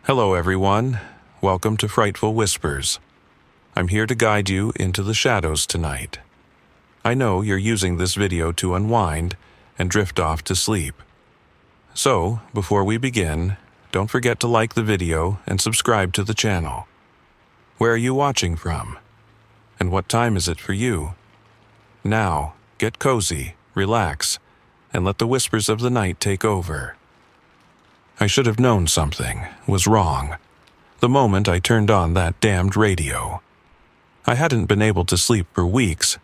Hello everyone, welcome to Frightful Whispers. I'm here to guide you into the shadows tonight. I know you're using this video to unwind and drift off to sleep. So, before we begin, don't forget to like the video and subscribe to the channel. Where are you watching from? And what time is it for you? Now, get cozy, relax, and let the whispers of the night take over. I should have known something was wrong the moment I turned on that damned radio. I hadn't been able to sleep for weeks,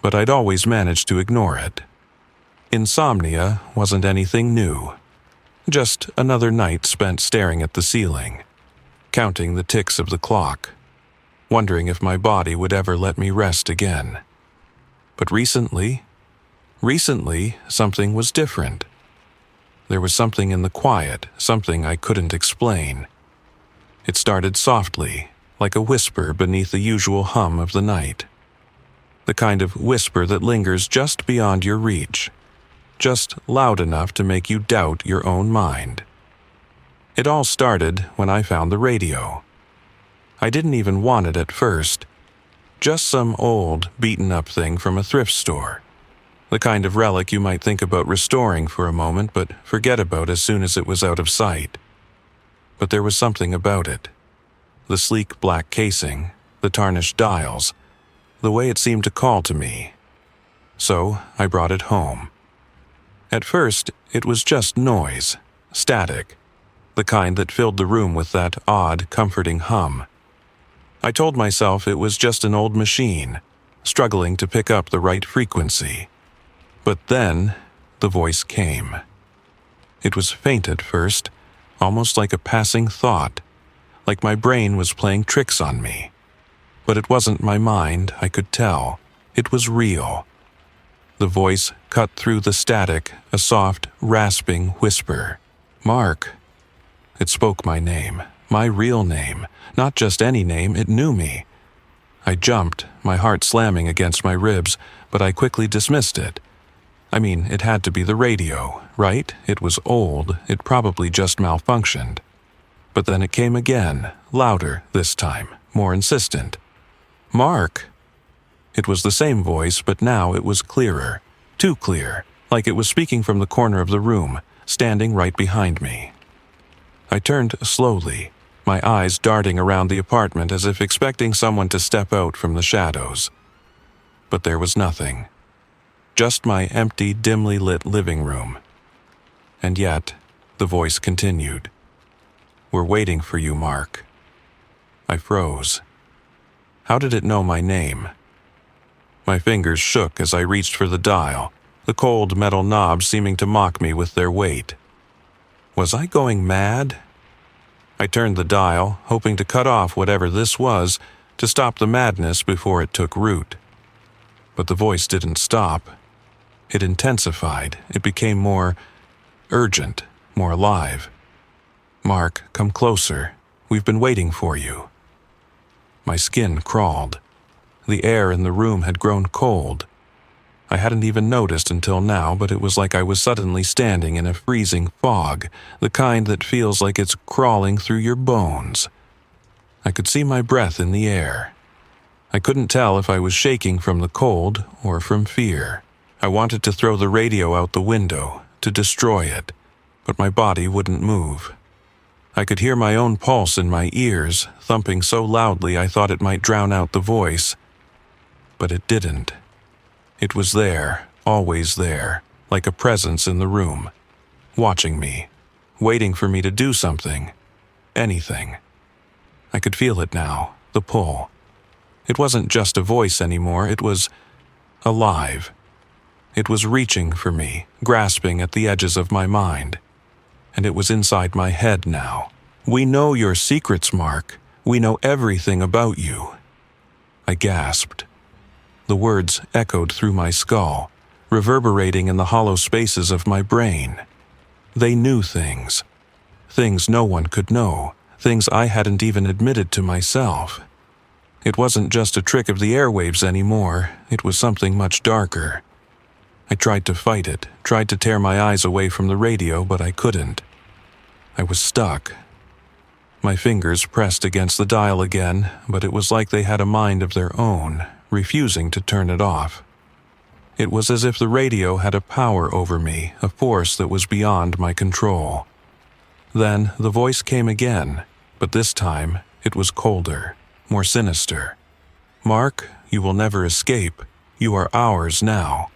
but I'd always managed to ignore it. Insomnia wasn't anything new, just another night spent staring at the ceiling, counting the ticks of the clock, wondering if my body would ever let me rest again. But recently, something was different. There was something in the quiet, something I couldn't explain. It started softly, like a whisper beneath the usual hum of the night. The kind of whisper that lingers just beyond your reach, just loud enough to make you doubt your own mind. It all started when I found the radio. I didn't even want it at first, just some old, beaten-up thing from a thrift store. The kind of relic you might think about restoring for a moment but forget about as soon as it was out of sight. But there was something about it. The sleek black casing, the tarnished dials, the way it seemed to call to me. So I brought it home. At first, it was just noise, static, the kind that filled the room with that odd, comforting hum. I told myself it was just an old machine, struggling to pick up the right frequency. But then, the voice came. It was faint at first, almost like a passing thought, like my brain was playing tricks on me. But it wasn't my mind, I could tell. It was real. The voice cut through the static, a soft, rasping whisper. Mark. It spoke my name, my real name, not just any name, it knew me. I jumped, my heart slamming against my ribs, but I quickly dismissed it. I mean, it had to be the radio, right? It was old, it probably just malfunctioned. But then it came again, louder this time, more insistent. Mark! It was the same voice, but now it was clearer, too clear, like it was speaking from the corner of the room, standing right behind me. I turned slowly, my eyes darting around the apartment as if expecting someone to step out from the shadows. But there was nothing. Just my empty, dimly lit living room. And yet, the voice continued. We're waiting for you, Mark. I froze. How did it know my name? My fingers shook as I reached for the dial, the cold metal knobs seeming to mock me with their weight. Was I going mad? I turned the dial, hoping to cut off whatever this was, to stop the madness before it took root. But the voice didn't stop. It intensified. It became more urgent, more alive. Mark, come closer. We've been waiting for you. My skin crawled. The air in the room had grown cold. I hadn't even noticed until now, but it was like I was suddenly standing in a freezing fog, the kind that feels like it's crawling through your bones. I could see my breath in the air. I couldn't tell if I was shaking from the cold or from fear. I wanted to throw the radio out the window, to destroy it, but my body wouldn't move. I could hear my own pulse in my ears, thumping so loudly I thought it might drown out the voice. But it didn't. It was there, always there, like a presence in the room, watching me, waiting for me to do something, anything. I could feel it now, the pull. It wasn't just a voice anymore, it was alive. It was reaching for me, grasping at the edges of my mind. And it was inside my head now. We know your secrets, Mark. We know everything about you. I gasped. The words echoed through my skull, reverberating in the hollow spaces of my brain. They knew things. Things no one could know. Things I hadn't even admitted to myself. It wasn't just a trick of the airwaves anymore. It was something much darker. I tried to fight it, tried to tear my eyes away from the radio, but I couldn't. I was stuck. My fingers pressed against the dial again, but it was like they had a mind of their own, refusing to turn it off. It was as if the radio had a power over me, a force that was beyond my control. Then the voice came again, but this time it was colder, more sinister. "Mark, you will never escape. You are ours now."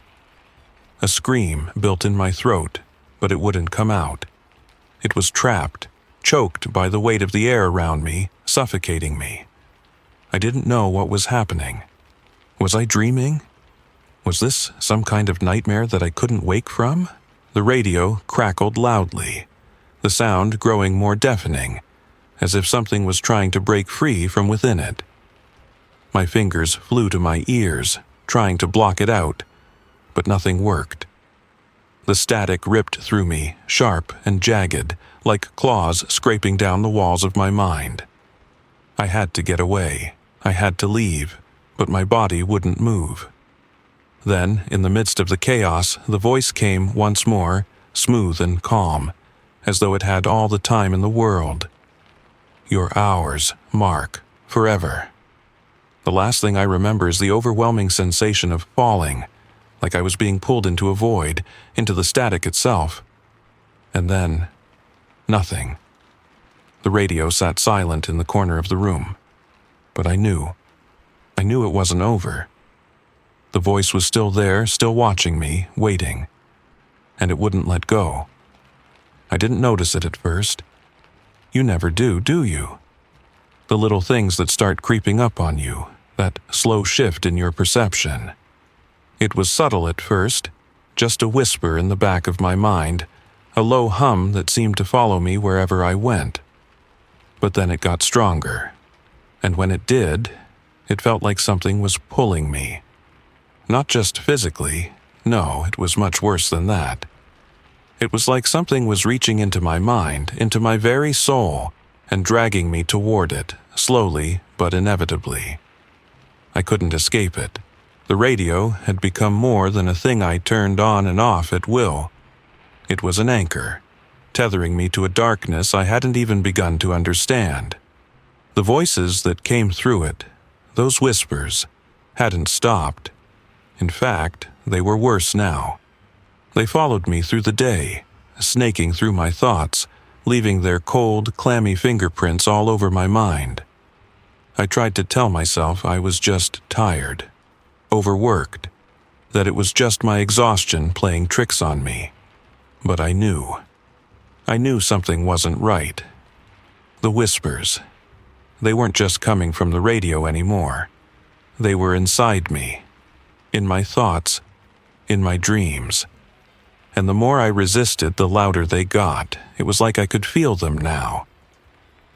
A scream built in my throat, but it wouldn't come out. It was trapped, choked by the weight of the air around me, suffocating me. I didn't know what was happening. Was I dreaming? Was this some kind of nightmare that I couldn't wake from? The radio crackled loudly, the sound growing more deafening, as if something was trying to break free from within it. My fingers flew to my ears, trying to block it out, but nothing worked. The static ripped through me, sharp and jagged, like claws scraping down the walls of my mind. I had to get away. I had to leave, but my body wouldn't move. Then, in the midst of the chaos, the voice came once more, smooth and calm, as though it had all the time in the world. "You're ours, Mark, forever." The last thing I remember is the overwhelming sensation of falling, like I was being pulled into a void, into the static itself. And then, nothing. The radio sat silent in the corner of the room. But I knew it wasn't over. The voice was still there, still watching me, waiting. And it wouldn't let go. I didn't notice it at first. You never do you? The little things that start creeping up on you, that slow shift in your perception. It was subtle at first, just a whisper in the back of my mind, a low hum that seemed to follow me wherever I went. But then it got stronger, and when it did, it felt like something was pulling me. Not just physically, no, it was much worse than that. It was like something was reaching into my mind, into my very soul, and dragging me toward it, slowly but inevitably. I couldn't escape it. The radio had become more than a thing I turned on and off at will. It was an anchor, tethering me to a darkness I hadn't even begun to understand. The voices that came through it, those whispers, hadn't stopped. In fact, they were worse now. They followed me through the day, snaking through my thoughts, leaving their cold, clammy fingerprints all over my mind. I tried to tell myself I was just tired, overworked, that it was just my exhaustion playing tricks on me. But I knew something wasn't right. The whispers, they weren't just coming from the radio anymore. They were inside me, in my thoughts, in my dreams. And the more I resisted, the louder they got. It was like I could feel them now.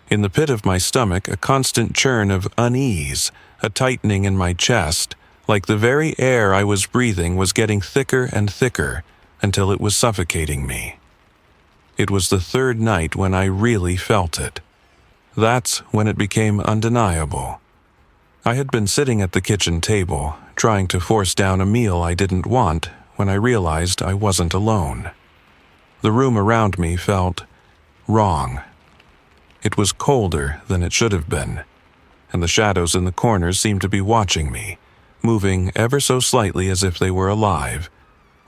In the pit of my stomach, a constant churn of unease, a tightening in my chest, like the very air I was breathing was getting thicker and thicker until it was suffocating me. It was the third night when I really felt it. That's when it became undeniable. I had been sitting at the kitchen table, trying to force down a meal I didn't want, when I realized I wasn't alone. The room around me felt wrong. It was colder than it should have been, and the shadows in the corners seemed to be watching me, moving ever so slightly as if they were alive,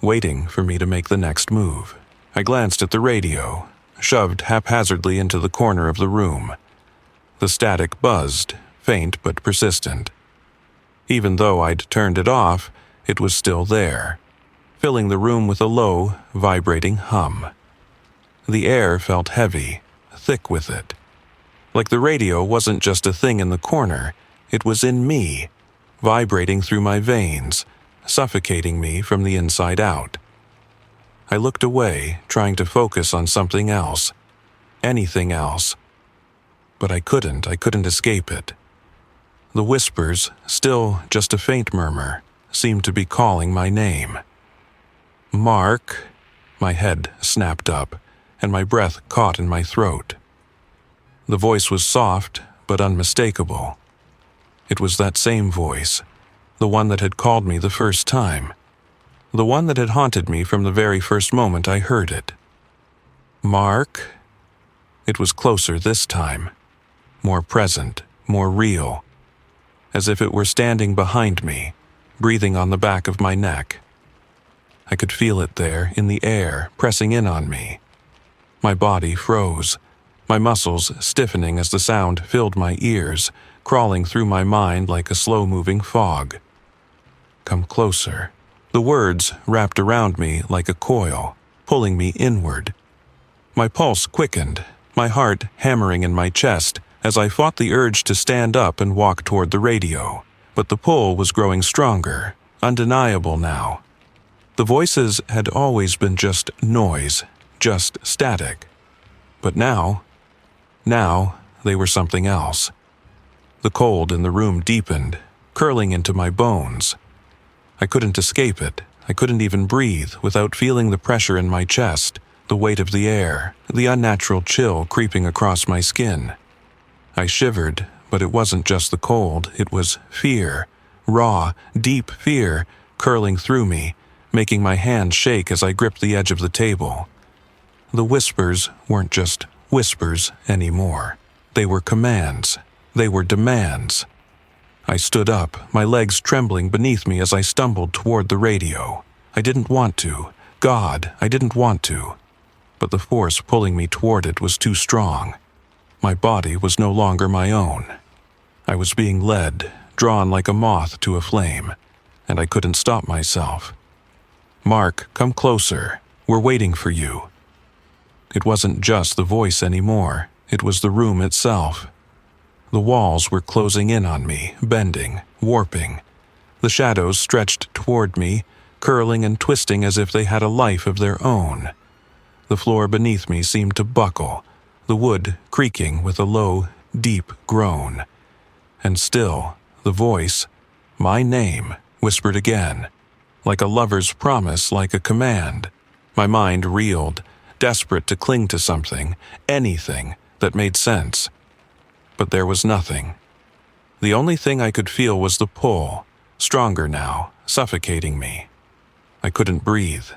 waiting for me to make the next move. I glanced at the radio, shoved haphazardly into the corner of the room. The static buzzed, faint but persistent. Even though I'd turned it off, it was still there, filling the room with a low, vibrating hum. The air felt heavy, thick with it. Like the radio wasn't just a thing in the corner, it was in me, vibrating through my veins, suffocating me from the inside out. I looked away, trying to focus on something else, anything else. But I couldn't escape it. The whispers, still just a faint murmur, seemed to be calling my name. "Mark," my head snapped up, and my breath caught in my throat. The voice was soft, but unmistakable. It was that same voice, the one that had called me the first time, the one that had haunted me from the very first moment I heard it. "Mark?" It was closer this time, more present, more real, as if it were standing behind me, breathing on the back of my neck. I could feel it there, in the air, pressing in on me. My body froze, my muscles stiffening as the sound filled my ears, crawling through my mind like a slow-moving fog. Come closer. The words wrapped around me like a coil, pulling me inward. My pulse quickened, my heart hammering in my chest as I fought the urge to stand up and walk toward the radio. But the pull was growing stronger, undeniable now. The voices had always been just noise, just static. But now they were something else. The cold in the room deepened, curling into my bones. I couldn't escape it. I couldn't even breathe without feeling the pressure in my chest, the weight of the air, the unnatural chill creeping across my skin. I shivered, but it wasn't just the cold, it was fear, raw, deep fear, curling through me, making my hands shake as I gripped the edge of the table. The whispers weren't just whispers anymore. They were commands. They were demands. I stood up, my legs trembling beneath me as I stumbled toward the radio. I didn't want to. God, I didn't want to. But the force pulling me toward it was too strong. My body was no longer my own. I was being led, drawn like a moth to a flame, and I couldn't stop myself. Mark, come closer. We're waiting for you. It wasn't just the voice anymore. It was the room itself. The walls were closing in on me, bending, warping. The shadows stretched toward me, curling and twisting as if they had a life of their own. The floor beneath me seemed to buckle, the wood creaking with a low, deep groan. And still, the voice, my name, whispered again, like a lover's promise, like a command. My mind reeled, desperate to cling to something, anything that made sense. But there was nothing. The only thing I could feel was the pull, stronger now, suffocating me. I couldn't breathe.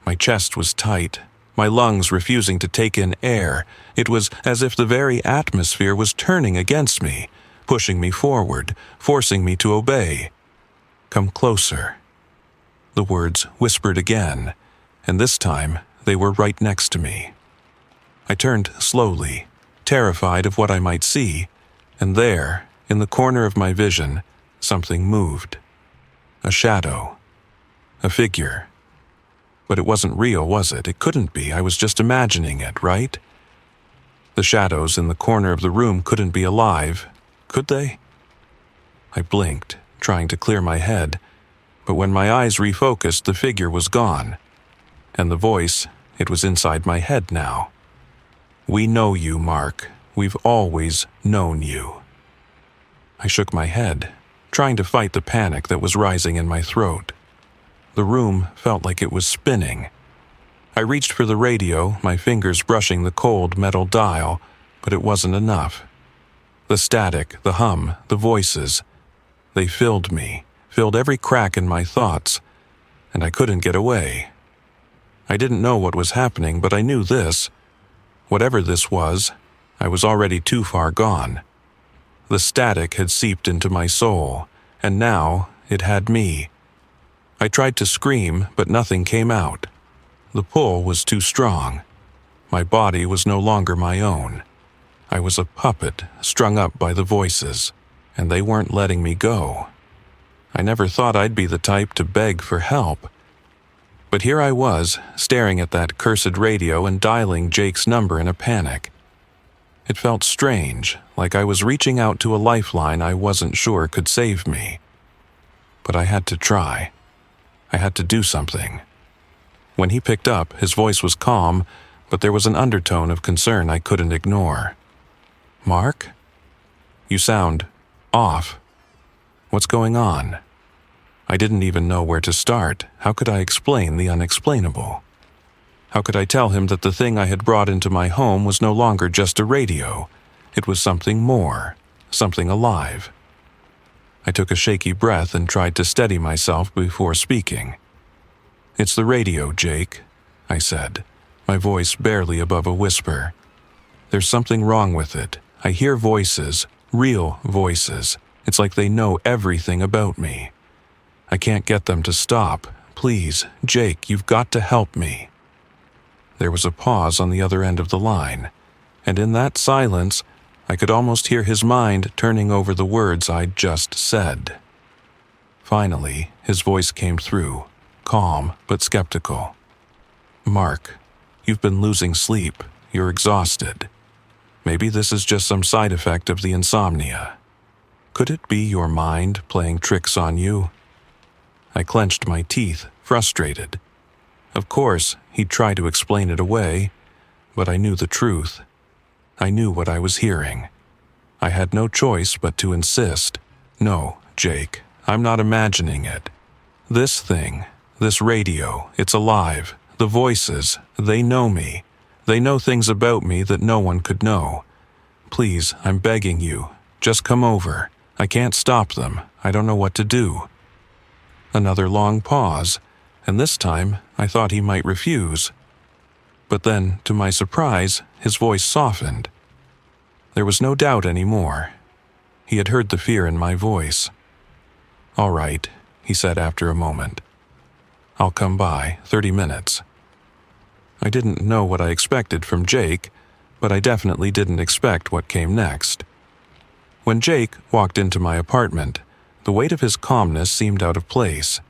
My chest was tight, my lungs refusing to take in air. It was as if the very atmosphere was turning against me, pushing me forward, forcing me to obey. Come closer. The words whispered again, and this time they were right next to me. I turned slowly, terrified of what I might see, and there, in the corner of my vision, something moved. A shadow. A figure. But it wasn't real, was it? It couldn't be. I was just imagining it, right? The shadows in the corner of the room couldn't be alive, could they? I blinked, trying to clear my head, but when my eyes refocused, the figure was gone. And the voice, it was inside my head now. We know you, Mark. We've always known you. I shook my head, trying to fight the panic that was rising in my throat. The room felt like it was spinning. I reached for the radio, my fingers brushing the cold metal dial, but it wasn't enough. The static, the hum, the voices, they filled me, filled every crack in my thoughts, and I couldn't get away. I didn't know what was happening, but I knew this. Whatever this was, I was already too far gone. The static had seeped into my soul, and now it had me. I tried to scream, but nothing came out. The pull was too strong. My body was no longer my own. I was a puppet strung up by the voices, and they weren't letting me go. I never thought I'd be the type to beg for help. But here I was, staring at that cursed radio and dialing Jake's number in a panic. It felt strange, like I was reaching out to a lifeline I wasn't sure could save me. But I had to try. I had to do something. When he picked up, his voice was calm, but there was an undertone of concern I couldn't ignore. Mark? You sound off. What's going on? I didn't even know where to start. How could I explain the unexplainable? How could I tell him that the thing I had brought into my home was no longer just a radio? It was something more, something alive. I took a shaky breath and tried to steady myself before speaking. It's the radio, Jake, I said, my voice barely above a whisper. There's something wrong with it. I hear voices, real voices. It's like they know everything about me. I can't get them to stop. Please, Jake, you've got to help me." There was a pause on the other end of the line, and in that silence, I could almost hear his mind turning over the words I'd just said. Finally, his voice came through, calm but skeptical. "Mark, you've been losing sleep. You're exhausted. Maybe this is just some side effect of the insomnia. Could it be your mind playing tricks on you?" I clenched my teeth, frustrated. Of course, he'd try to explain it away, but I knew the truth. I knew what I was hearing. I had no choice but to insist. "No, Jake, I'm not imagining it. This thing, this radio, it's alive. The voices, they know me. They know things about me that no one could know. Please, I'm begging you, just come over. I can't stop them. I don't know what to do." Another long pause, and this time I thought he might refuse. But then, to my surprise, his voice softened. There was no doubt anymore. He had heard the fear in my voice. "All right," he said after a moment. "I'll come by, 30 minutes. I didn't know what I expected from Jake, but I definitely didn't expect what came next. When Jake walked into my apartment, the weight of his calmness seemed out of place.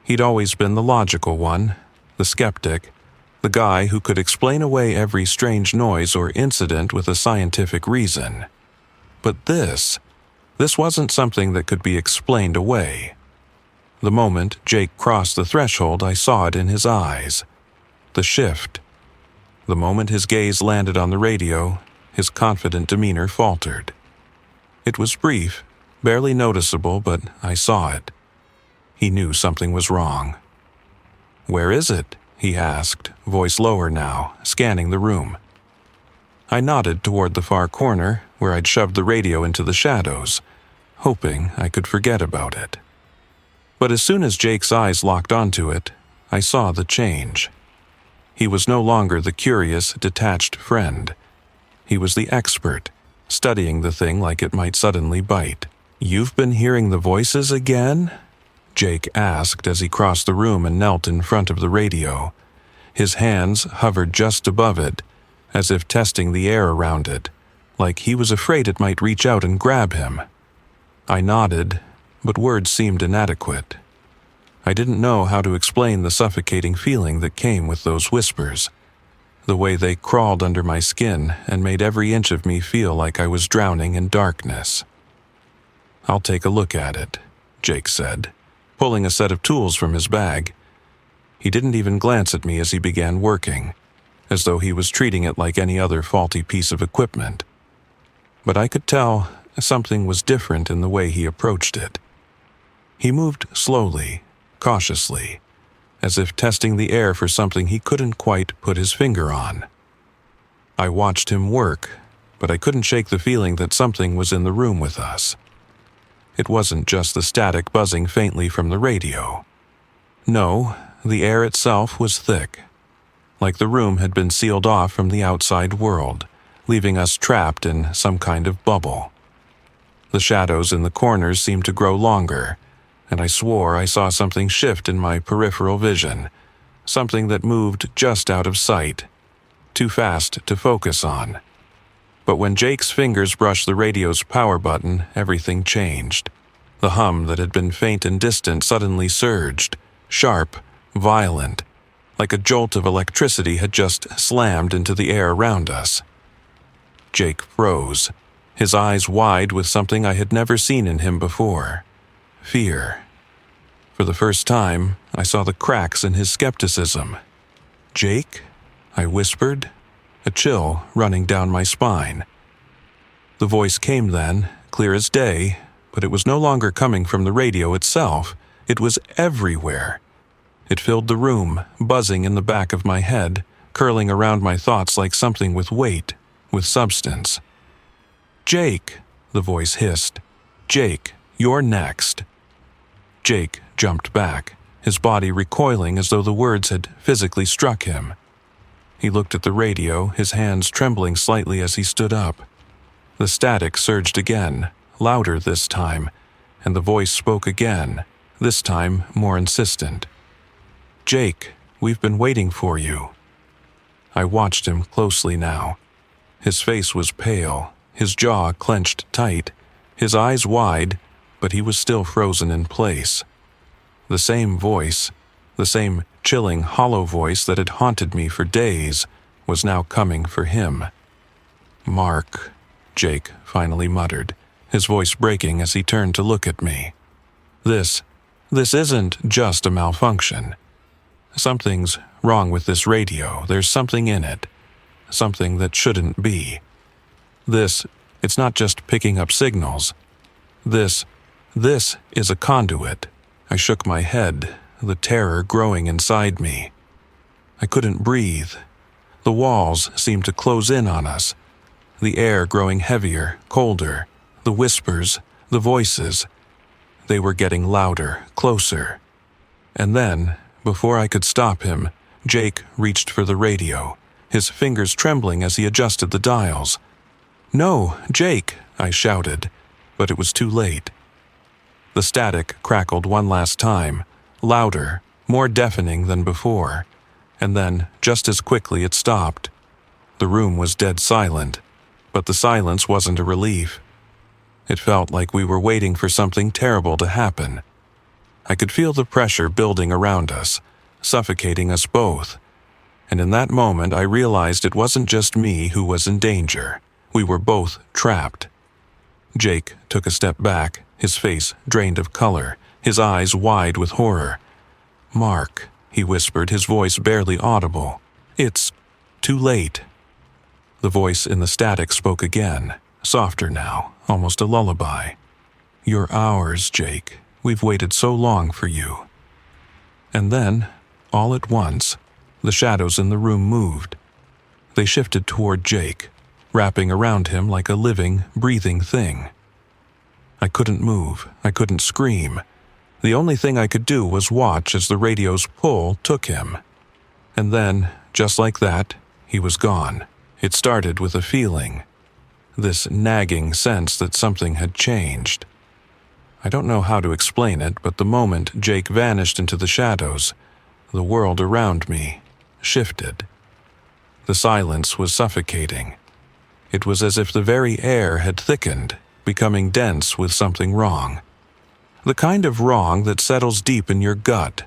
He'd always been the logical one, the skeptic, the guy who could explain away every strange noise or incident with a scientific reason. But this wasn't something that could be explained away. The moment Jake crossed the threshold, I saw it in his eyes. The shift. The moment his gaze landed on the radio, his confident demeanor faltered. It was brief, barely noticeable, but I saw it. He knew something was wrong. "Where is it?" he asked, voice lower now, scanning the room. I nodded toward the far corner, where I'd shoved the radio into the shadows, hoping I could forget about it. But as soon as Jake's eyes locked onto it, I saw the change. He was no longer the curious, detached friend. He was the expert, studying the thing like it might suddenly bite. "You've been hearing the voices again?" Jake asked as he crossed the room and knelt in front of the radio. His hands hovered just above it, as if testing the air around it, like he was afraid it might reach out and grab him. I nodded, but words seemed inadequate. I didn't know how to explain the suffocating feeling that came with those whispers, the way they crawled under my skin and made every inch of me feel like I was drowning in darkness. "I'll take a look at it," Jake said, pulling a set of tools from his bag. He didn't even glance at me as he began working, as though he was treating it like any other faulty piece of equipment. But I could tell something was different in the way he approached it. He moved slowly, cautiously, as if testing the air for something he couldn't quite put his finger on. I watched him work, but I couldn't shake the feeling that something was in the room with us. It wasn't just the static buzzing faintly from the radio. No, the air itself was thick, like the room had been sealed off from the outside world, leaving us trapped in some kind of bubble. The shadows in the corners seemed to grow longer, and I swore I saw something shift in my peripheral vision, something that moved just out of sight, too fast to focus on. But when Jake's fingers brushed the radio's power button, everything changed. The hum that had been faint and distant suddenly surged, sharp, violent, like a jolt of electricity had just slammed into the air around us. Jake froze, his eyes wide with something I had never seen in him before: fear. For the first time, I saw the cracks in his skepticism. "Jake?" I whispered, a chill running down my spine. The voice came then, clear as day, but it was no longer coming from the radio itself. It was everywhere. It filled the room, buzzing in the back of my head, curling around my thoughts like something with weight, with substance. "Jake," the voice hissed. "Jake, you're next." Jake jumped back, his body recoiling as though the words had physically struck him. He looked at the radio, his hands trembling slightly as he stood up. The static surged again, louder this time, and the voice spoke again, this time more insistent. "Jake, we've been waiting for you." I watched him closely now. His face was pale, his jaw clenched tight, his eyes wide, but he was still frozen in place. The same voice, the same chilling, hollow voice that had haunted me for days, was now coming for him. "Mark," Jake finally muttered, his voice breaking as he turned to look at me. This isn't just a malfunction. Something's wrong with this radio. There's something in it. Something that shouldn't be. It's not just picking up signals. This is a conduit." I shook my head, the terror growing inside me. I couldn't breathe. The walls seemed to close in on us. The air growing heavier, colder. The whispers, the voices. They were getting louder, closer. And then, before I could stop him, Jake reached for the radio, his fingers trembling as he adjusted the dials. "No, Jake," I shouted, but it was too late. The static crackled one last time, louder, more deafening than before, and then, just as quickly, it stopped. The room was dead silent, but the silence wasn't a relief. It felt like we were waiting for something terrible to happen. I could feel the pressure building around us, suffocating us both. And in that moment, I realized it wasn't just me who was in danger. We were both trapped. Jake took a step back, his face drained of color, his eyes wide with horror. "Mark," he whispered, his voice barely audible. "It's too late." The voice in the static spoke again, softer now, almost a lullaby. "You're ours, Jake. We've waited so long for you." And then, all at once, the shadows in the room moved. They shifted toward Jake, wrapping around him like a living, breathing thing. I couldn't move. I couldn't scream. The only thing I could do was watch as the radio's pull took him. And then, just like that, he was gone. It started with a feeling. This nagging sense that something had changed. I don't know how to explain it, but the moment Jake vanished into the shadows, the world around me shifted. The silence was suffocating. It was as if the very air had thickened, becoming dense with something wrong. The kind of wrong that settles deep in your gut,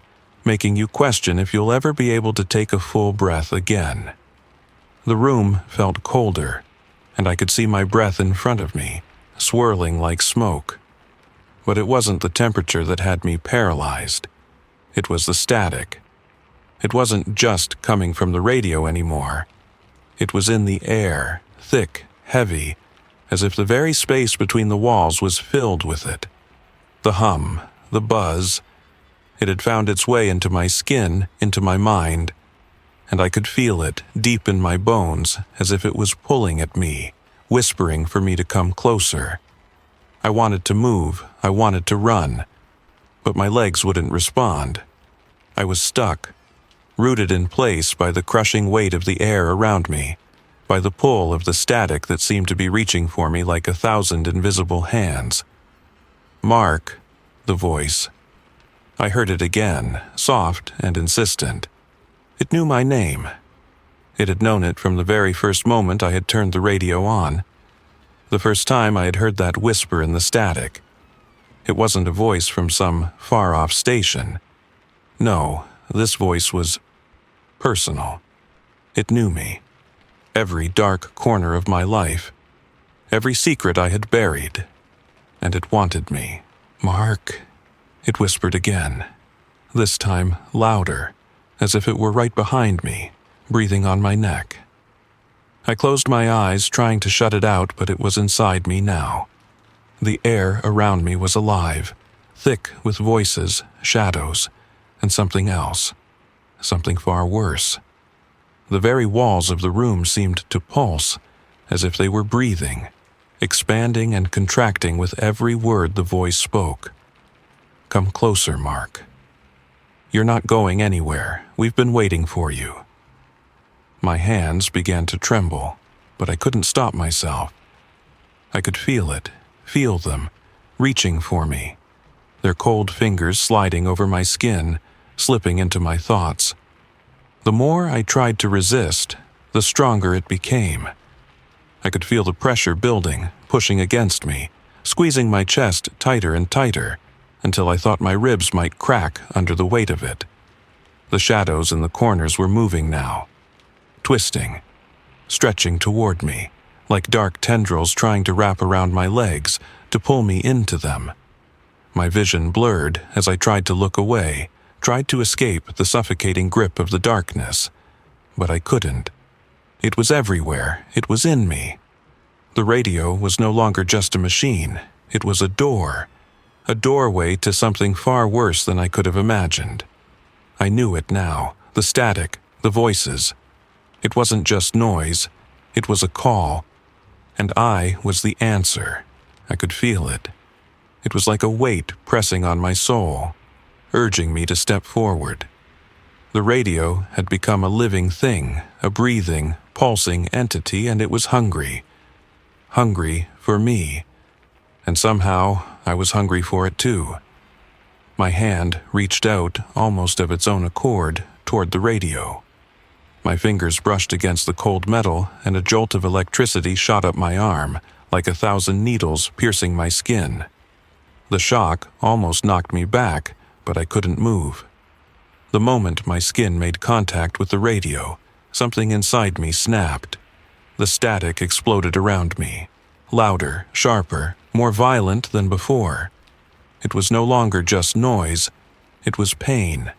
making you question if you'll ever be able to take a full breath again. The room felt colder, and I could see my breath in front of me, swirling like smoke. But it wasn't the temperature that had me paralyzed. It was the static. It wasn't just coming from the radio anymore. It was in the air, thick, heavy, as if the very space between the walls was filled with it. The hum, the buzz, it had found its way into my skin, into my mind, and I could feel it deep in my bones as if it was pulling at me, whispering for me to come closer. I wanted to move, I wanted to run, but my legs wouldn't respond. I was stuck, rooted in place by the crushing weight of the air around me, by the pull of the static that seemed to be reaching for me like 1,000 invisible hands. "Mark," the voice. I heard it again, soft and insistent. It knew my name. It had known it from the very first moment I had turned the radio on. The first time I had heard that whisper in the static. It wasn't a voice from some far-off station. No, this voice was personal. It knew me. Every dark corner of my life. Every secret I had buried. And it wanted me. "Mark," it whispered again. This time louder, as if it were right behind me, breathing on my neck. I closed my eyes, trying to shut it out, but it was inside me now. The air around me was alive, thick with voices, shadows, and something else. Something far worse. The very walls of the room seemed to pulse, as if they were breathing, expanding and contracting with every word the voice spoke. "Come closer, Mark. You're not going anywhere. We've been waiting for you." My hands began to tremble, but I couldn't stop myself. I could feel them, reaching for me, their cold fingers sliding over my skin, slipping into my thoughts. The more I tried to resist, the stronger it became. I could feel the pressure building, pushing against me, squeezing my chest tighter and tighter, until I thought my ribs might crack under the weight of it. The shadows in the corners were moving now, twisting, stretching toward me, like dark tendrils trying to wrap around my legs to pull me into them. My vision blurred as I tried to look away, tried to escape the suffocating grip of the darkness, but I couldn't. It was everywhere. It was in me. The radio was no longer just a machine. It was a door, a doorway to something far worse than I could have imagined. I knew it now, the static, the voices. It wasn't just noise, it was a call, and I was the answer. I could feel it. It was like a weight pressing on my soul, urging me to step forward. The radio had become a living thing, a breathing, pulsing entity, and it was hungry. Hungry for me. And somehow I was hungry for it too. My hand reached out, almost of its own accord, toward the radio. My fingers brushed against the cold metal, and a jolt of electricity shot up my arm, like 1,000 needles piercing my skin. The shock almost knocked me back, but I couldn't move. The moment my skin made contact with the radio, something inside me snapped. The static exploded around me, louder, sharper, more violent than before. It was no longer just noise, it was pain.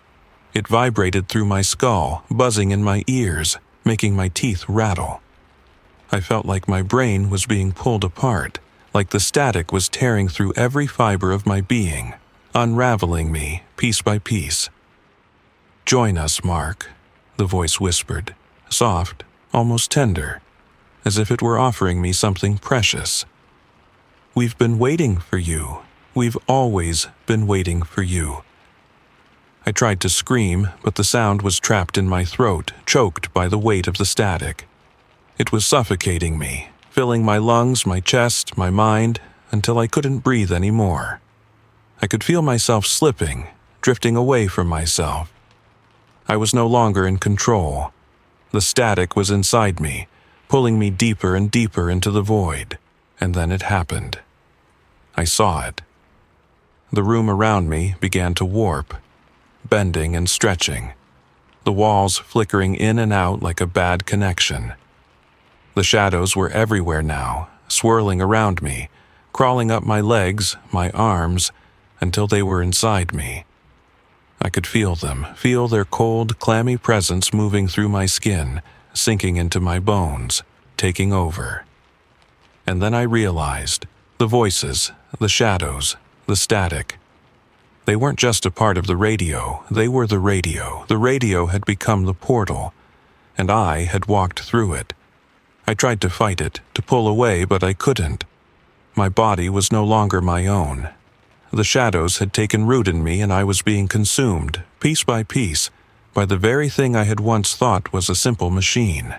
It vibrated through my skull, buzzing in my ears, making my teeth rattle. I felt like my brain was being pulled apart, like the static was tearing through every fiber of my being, unraveling me piece by piece. "Join us, Mark," the voice whispered, soft, almost tender, as if it were offering me something precious. "We've been waiting for you. We've always been waiting for you." I tried to scream, but the sound was trapped in my throat, choked by the weight of the static. It was suffocating me, filling my lungs, my chest, my mind, until I couldn't breathe anymore. I could feel myself slipping, drifting away from myself. I was no longer in control. The static was inside me, pulling me deeper and deeper into the void, and then it happened. I saw it. The room around me began to warp, bending and stretching, the walls flickering in and out like a bad connection. The shadows were everywhere now, swirling around me, crawling up my legs, my arms, until they were inside me. I could feel them, feel their cold, clammy presence moving through my skin, sinking into my bones, taking over. And then I realized, the voices, the shadows, the static. They weren't just a part of the radio, they were the radio. The radio had become the portal, and I had walked through it. I tried to fight it, to pull away, but I couldn't. My body was no longer my own. The shadows had taken root in me, and I was being consumed, piece by piece, by the very thing I had once thought was a simple machine.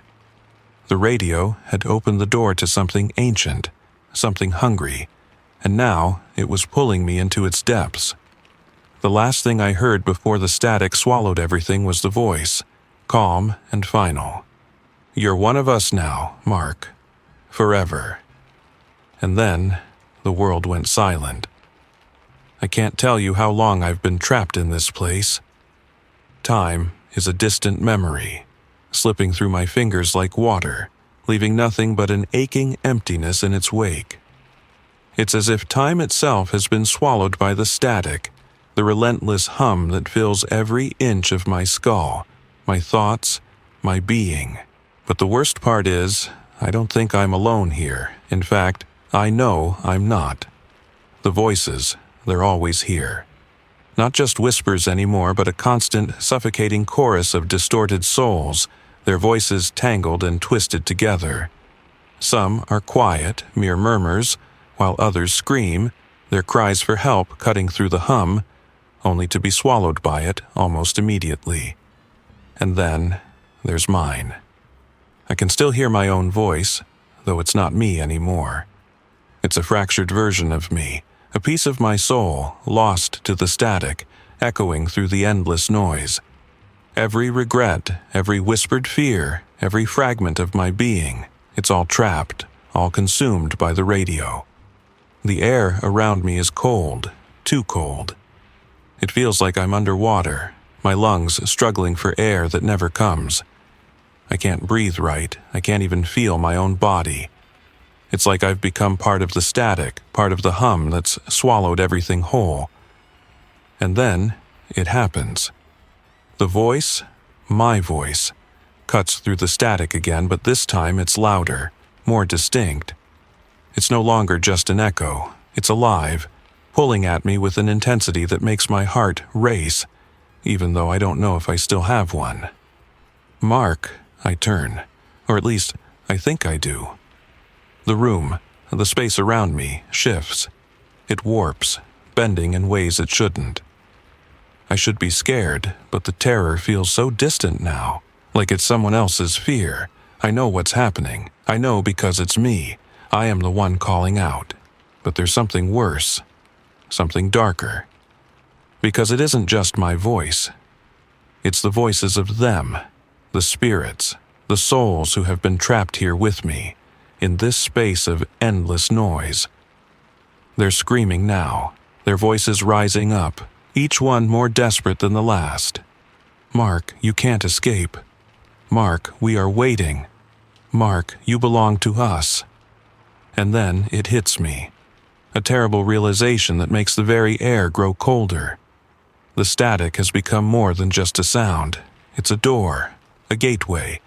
The radio had opened the door to something ancient, something hungry, and now it was pulling me into its depths. The last thing I heard before the static swallowed everything was the voice, calm and final. "You're one of us now, Mark. Forever." And then the world went silent. I can't tell you how long I've been trapped in this place. Time is a distant memory, slipping through my fingers like water, leaving nothing but an aching emptiness in its wake. It's as if time itself has been swallowed by the static, the relentless hum that fills every inch of my skull, my thoughts, my being. But the worst part is, I don't think I'm alone here. In fact, I know I'm not. The voices, they're always here. Not just whispers anymore, but a constant, suffocating chorus of distorted souls, their voices tangled and twisted together. Some are quiet, mere murmurs, while others scream, their cries for help cutting through the hum, only to be swallowed by it almost immediately. And then there's mine. I can still hear my own voice, though it's not me anymore. It's a fractured version of me, a piece of my soul lost to the static, echoing through the endless noise. Every regret, every whispered fear, every fragment of my being, it's all trapped, all consumed by the radio. The air around me is cold, too cold. It feels like I'm underwater, my lungs struggling for air that never comes. I can't breathe right, I can't even feel my own body. It's like I've become part of the static, part of the hum that's swallowed everything whole. And then, it happens. The voice, my voice, cuts through the static again, but this time it's louder, more distinct. It's no longer just an echo, it's alive, pulling at me with an intensity that makes my heart race, even though I don't know if I still have one. Mark, I turn, or at least I think I do. The room, the space around me, shifts. It warps, bending in ways it shouldn't. I should be scared, but the terror feels so distant now, like it's someone else's fear. I know what's happening. I know because it's me. I am the one calling out. But there's something worse, something darker. Because it isn't just my voice. It's the voices of them, the spirits, the souls who have been trapped here with me, in this space of endless noise. They're screaming now, their voices rising up, each one more desperate than the last. Mark, you can't escape. Mark, we are waiting. Mark, you belong to us. And then it hits me. A terrible realization that makes the very air grow colder. The static has become more than just a sound. It's a door, a gateway,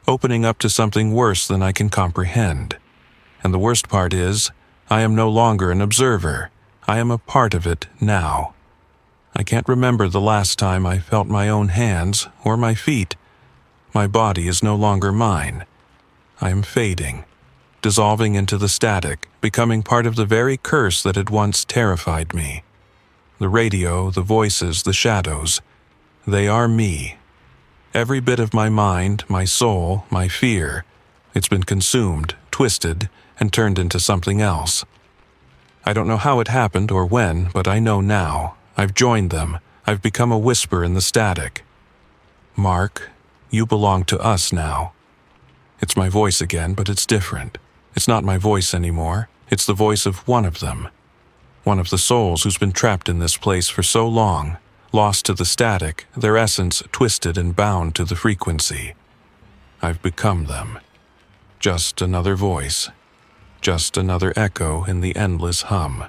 opening up to something worse than I can comprehend. And the worst part is, I am no longer an observer. I am a part of it now. I can't remember the last time I felt my own hands or my feet. My body is no longer mine. I am fading, dissolving into the static, becoming part of the very curse that had once terrified me. The radio, the voices, the shadows, they are me. Every bit of my mind, my soul, my fear, it's been consumed, twisted, and turned into something else. I don't know how it happened or when, but I know now. I've joined them. I've become a whisper in the static. Mark, you belong to us now. It's my voice again, but it's different. It's not my voice anymore. It's the voice of one of them. One of the souls who's been trapped in this place for so long, lost to the static, their essence twisted and bound to the frequency. I've become them. Just another voice. Just another echo in the endless hum.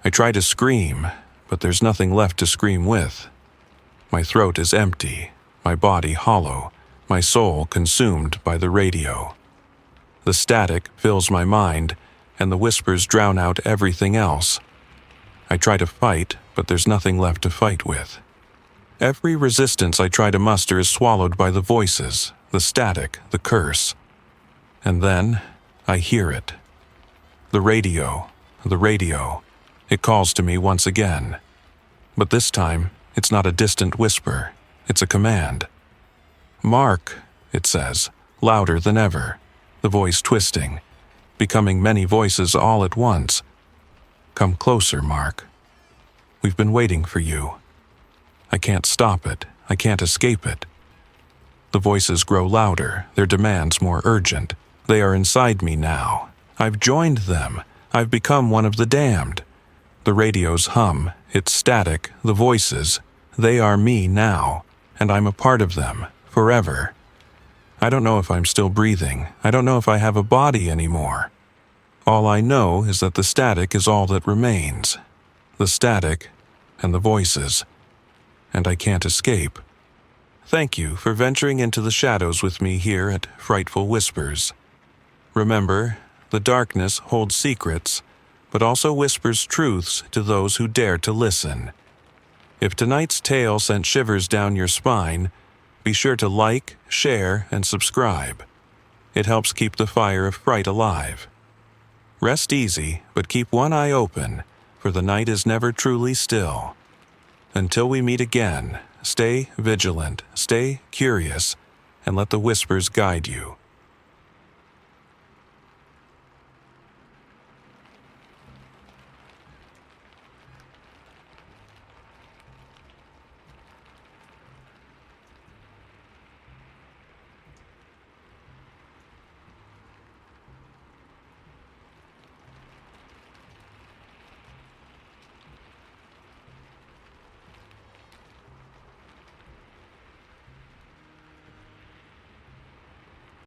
I try to scream, but there's nothing left to scream with. My throat is empty, my body hollow, my soul consumed by the radio. The static fills my mind, and the whispers drown out everything else. I try to fight, but there's nothing left to fight with. Every resistance I try to muster is swallowed by the voices, the static, the curse. And then, I hear it. The radio. It calls to me once again. But this time, it's not a distant whisper. It's a command. Mark, it says, louder than ever, the voice twisting, becoming many voices all at once. Come closer, Mark. We've been waiting for you. I can't stop it. I can't escape it. The voices grow louder, their demands more urgent. They are inside me now. I've joined them. I've become one of the damned. The radio's hum, its static, the voices, they are me now, and I'm a part of them, forever. I don't know if I'm still breathing. I don't know if I have a body anymore. All I know is that the static is all that remains. The static and the voices. And I can't escape. Thank you for venturing into the shadows with me here at Frightful Whispers. Remember, the darkness holds secrets, but also whispers truths to those who dare to listen. If tonight's tale sent shivers down your spine, be sure to like, share, and subscribe. It helps keep the fire of fright alive. Rest easy, but keep one eye open, for the night is never truly still. Until we meet again, stay vigilant, stay curious, and let the whispers guide you.